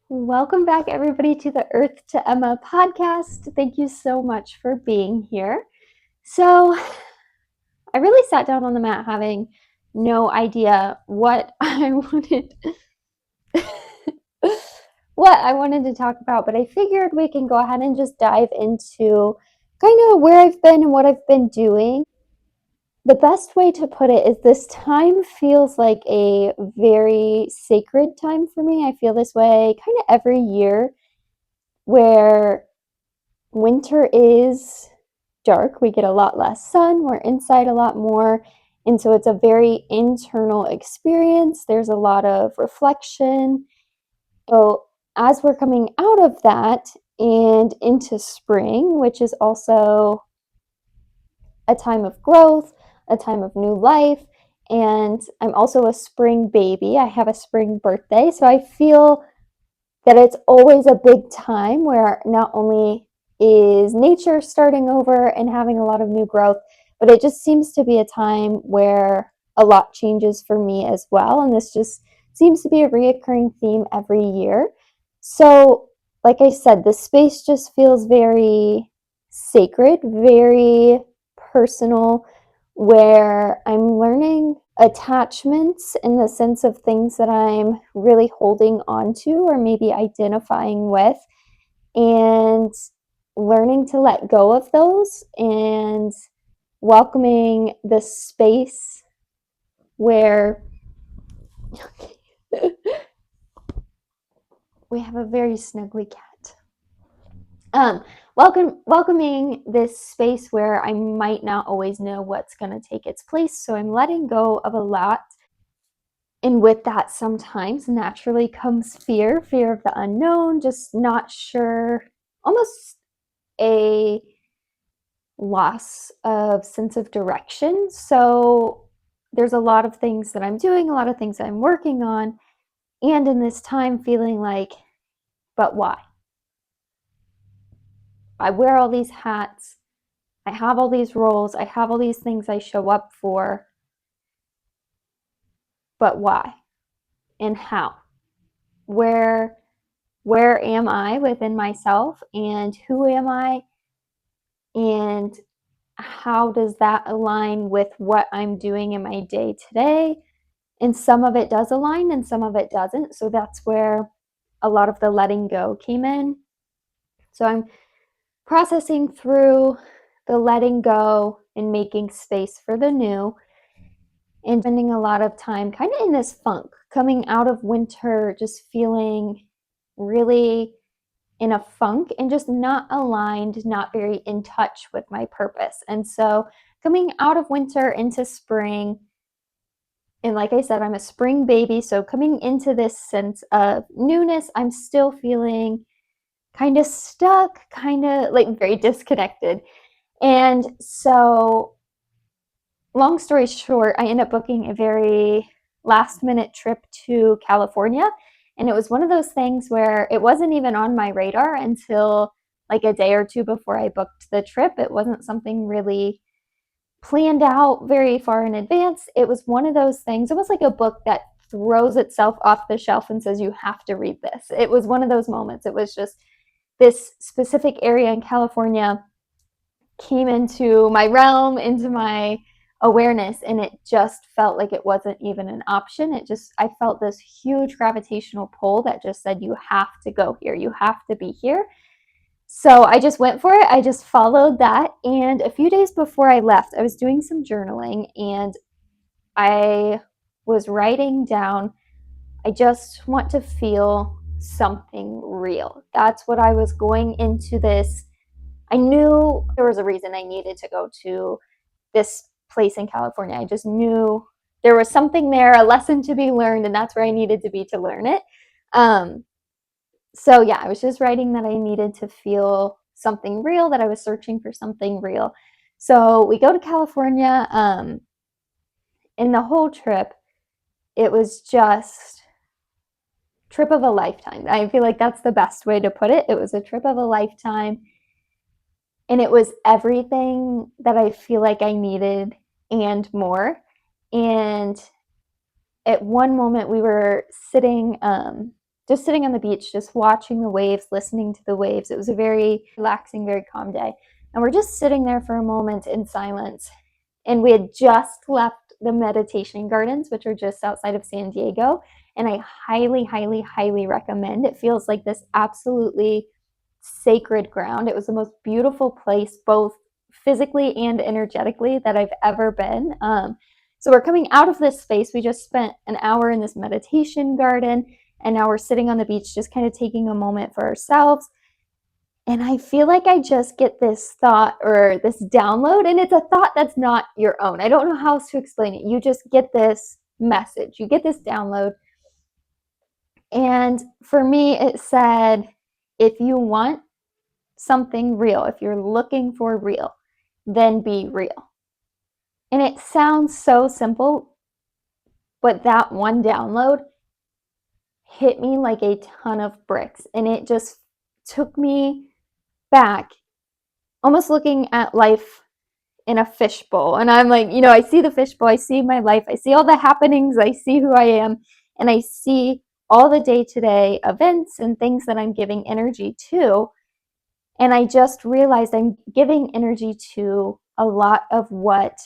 Welcome back, everybody, to the Earth to Emma podcast. Thank you so much for being here. So, I really sat down on the mat having no idea what I wanted to talk about, but I figured we can go ahead and just dive into kind of where I've been and what I've been doing. The best way to put it is this time feels like a very sacred time for me. I feel this way kind of every year where winter is dark. We get a lot less sun. We're inside a lot more. And so it's a very internal experience. There's a lot of reflection. So as we're coming out of that and into spring, which is also a time of growth, a time of new life, and I'm also a spring baby. I have a spring birthday. So I feel that it's always a big time where not only is nature starting over and having a lot of new growth, but it just seems to be a time where a lot changes for me as well. And this just seems to be a reoccurring theme every year. So, like I said, the space just feels very sacred, very personal, where I'm learning attachments in the sense of things that I'm really holding on to or maybe identifying with, and learning to let go of those and welcoming the space where we have a very snuggly cat. Welcoming this space where I might not always know what's going to take its place. So I'm letting go of a lot. And with that, sometimes naturally comes fear of the unknown, just not sure, almost a loss of sense of direction. So there's a lot of things that I'm doing, a lot of things I'm working on. And in this time, feeling like, but why? I wear all these hats. I have all these roles. I have all these things I show up for. But why? And how? Where where am I within myself, and who am I, and how does that align with what I'm doing in my day today? And some of it does align and some of it doesn't. So that's where a lot of the letting go came in. So I'm processing through the letting go and making space for the new, and spending a lot of time kind of in this funk, coming out of winter, just feeling really in a funk and just not aligned, not very in touch with my purpose. And so coming out of winter into spring, and like I said, I'm a spring baby. So coming into this sense of newness, I'm still feeling kind of stuck, kind of like very disconnected. And so, long story short, I ended up booking a very last minute trip to California. And it was one of those things where it wasn't even on my radar until like a day or two before I booked the trip. It wasn't something really planned out very far in advance. It was one of those things, it was like a book that throws itself off the shelf and says, you have to read this. It was one of those moments. It was just this specific area in California came into my realm, into my awareness, and it just felt like it wasn't even an option. I felt this huge gravitational pull that just said, you have to go here, you have to be here. So I just went for it. I just followed that. And a few days before I left, I was doing some journaling and I was writing down, I just want to feel something real. That's what I was going into this. I knew there was a reason I needed to go to this place in California. I just knew there was something there, a lesson to be learned, and that's where I needed to be to learn it. Um, so yeah, I was just writing that I needed to feel something real, that I was searching for something real. So we go to California. In the whole trip, it was just trip of a lifetime. I feel like that's the best way to put it. It was a trip of a lifetime, and it was everything that I feel like I needed and more. And at one moment, we were sitting just sitting on the beach, just watching the waves, listening to the waves. It was a very relaxing, very calm day. And we're just sitting there for a moment in silence. And we had just left the meditation gardens, which are just outside of San Diego. And I highly, highly, highly recommend. It feels like this absolutely sacred ground. It was the most beautiful place, both physically and energetically, that I've ever been. So we're coming out of this space. We just spent an hour in this meditation garden, and now we're sitting on the beach, just kind of taking a moment for ourselves. And I feel like I just get this thought or this download, and it's a thought that's not your own. I don't know how else to explain it. You just get this message, you get this download. And for me, it said, if you want something real, if you're looking for real, then be real. And it sounds so simple, but that one download hit me like a ton of bricks. And it just took me back, almost looking at life in a fishbowl. And I'm like, I see the fishbowl, I see my life, I see all the happenings, I see who I am, and I see all the day-to-day events and things that I'm giving energy to. And I just realized I'm giving energy to a lot of what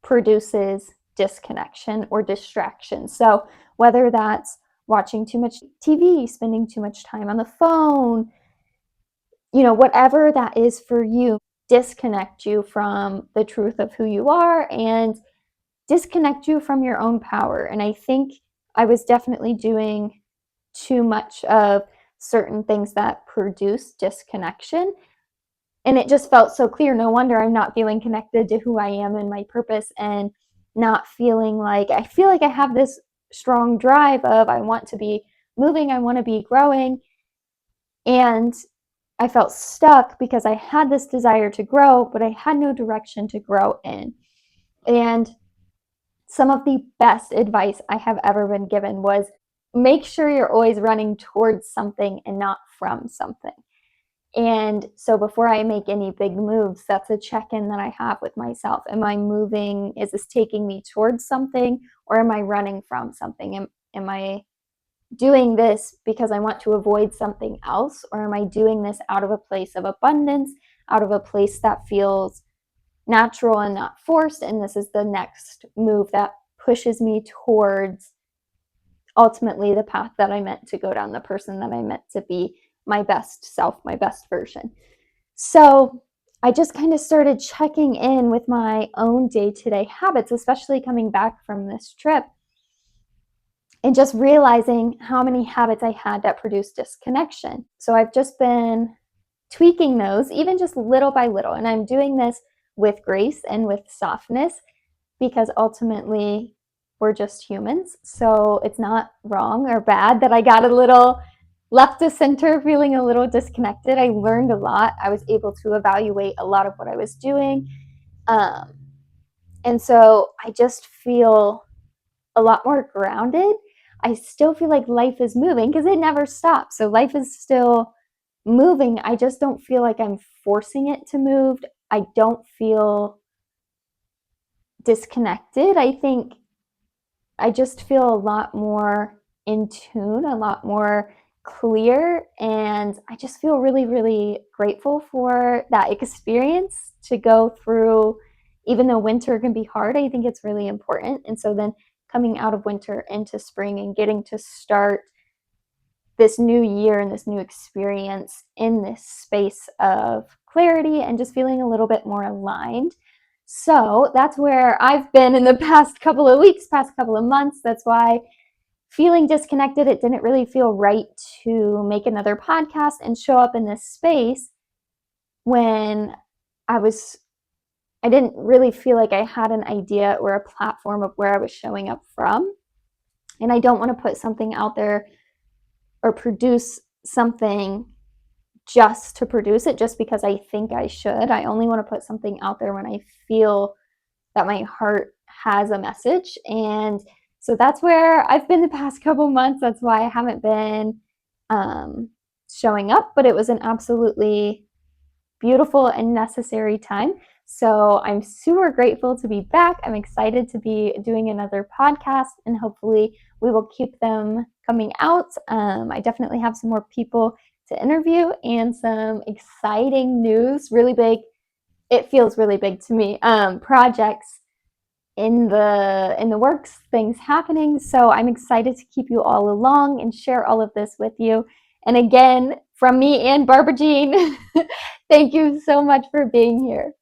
produces disconnection or distraction. So whether that's watching too much TV, spending too much time on the phone, whatever that is for you, disconnect you from the truth of who you are and disconnect you from your own power. And I think I was definitely doing too much of certain things that produce disconnection. And it just felt so clear. No wonder I'm not feeling connected to who I am and my purpose, and not feeling like I feel like I have this strong drive of I want to be moving, I want to be growing. And I felt stuck because I had this desire to grow, but I had no direction to grow in. And some of the best advice I have ever been given was make sure you're always running towards something and not from something. And so before I make any big moves, that's a check-in that I have with myself. Am I moving? Is this taking me towards something, or am I running from something? Am I doing this because I want to avoid something else, or am I doing this out of a place of abundance, out of a place that feels natural and not forced? And this is the next move that pushes me towards ultimately the path that I meant to go down, the person that I meant to be, my best self, my best version. So I just kind of started checking in with my own day-to-day habits, especially coming back from this trip, and just realizing how many habits I had that produced disconnection. So I've just been tweaking those, even just little by little. And I'm doing this with grace and with softness, because ultimately we're just humans. So it's not wrong or bad that I got a little left of center, feeling a little disconnected. I learned a lot. I was able to evaluate a lot of what I was doing. And so I just feel a lot more grounded. I still feel like life is moving because it never stops. So life is still moving. I just don't feel like I'm forcing it to move. I don't feel disconnected. I think I just feel a lot more in tune, a lot more clear, and I just feel really, really grateful for that experience to go through. Even though winter can be hard, I think it's really important. And so then coming out of winter into spring and getting to start this new year and this new experience in this space of clarity and just feeling a little bit more aligned. So that's where I've been in the past couple of weeks, past couple of months. That's why feeling disconnected, it didn't really feel right to make another podcast and show up in this space when I didn't really feel like I had an idea or a platform of where I was showing up from. And I don't want to put something out there or produce something just to produce it, just because I think I should. I only want to put something out there when I feel that my heart has a message. And so that's where I've been the past couple months. That's why I haven't been showing up, but it was an absolutely beautiful and necessary time. So I'm super grateful to be back. I'm excited to be doing another podcast, and hopefully we will keep them coming out. I definitely have some more people to interview and some exciting news, really big. It feels really big to me. Projects in the works, things happening. So I'm excited to keep you all along and share all of this with you. And again, from me and Barbara Jean, thank you so much for being here.